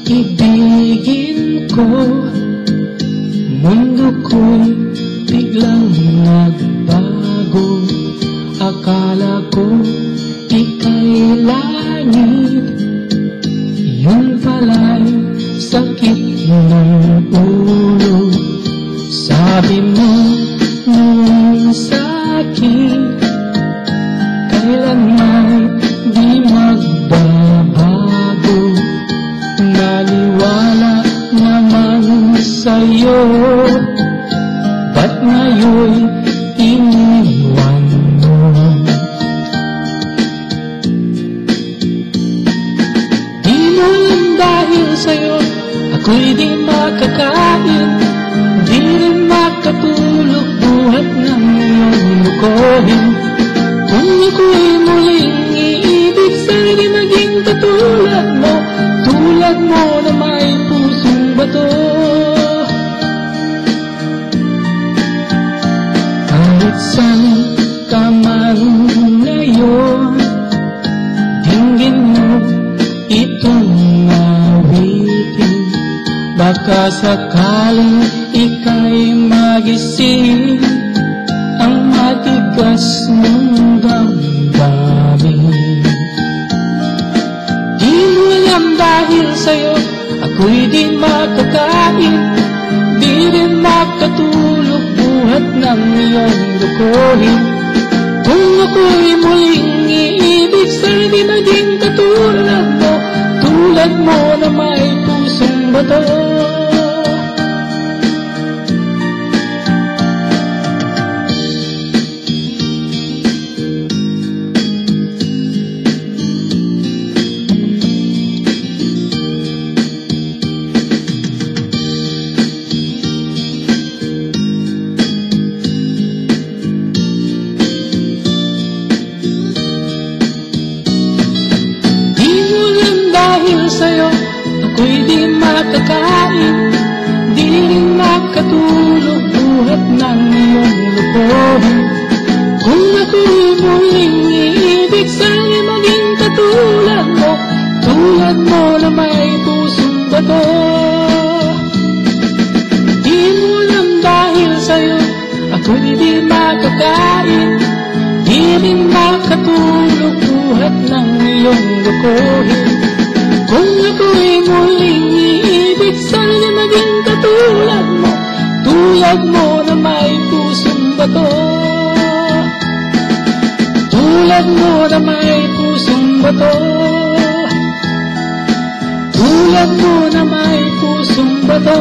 ibigin ko. Mundo ko'y biglang nagbago. Akala ko ika'y langit, yun pala'y sakit ng ulo. Sabi mo noong sa'kin, kailanman di magbabago. Naniwala naman sa'yo, ba't ngayon'y iniwan mo? Di mo alam dahil sa'yo ako'y di makakain, di rin makatulog buhat ng iyong lukohin. Kung ako'y muling iibig, sana di maging katulad mo na may pusong bato. Kahit saan ka man ngayon, dinggin mo itong awitin. Baka sakaling ika'y magising ang matigas mong damdamin. Di mo alam dahil sa'yo ako'y di makakain, di rin makatulog buhat ng iyong lukohin. Kung ako'y muling iibig, sana di maging katulad mo na may pusong bato. Sa'yo ako'y di makakain, di rin makatulog buhat ng iyong lukohin. Kung ako'y muling iibig, sana maging katulad mo na may pusong bato. Di mo alam dahil sa'yo ako'y di makakain, di rin makatulog buhat ng iyong lukohin. Kung ako'y muling iibig, sana maging katulad mo na may pusong bato. Tulad mo na may pusong bato, tulad mo na may pusong bato.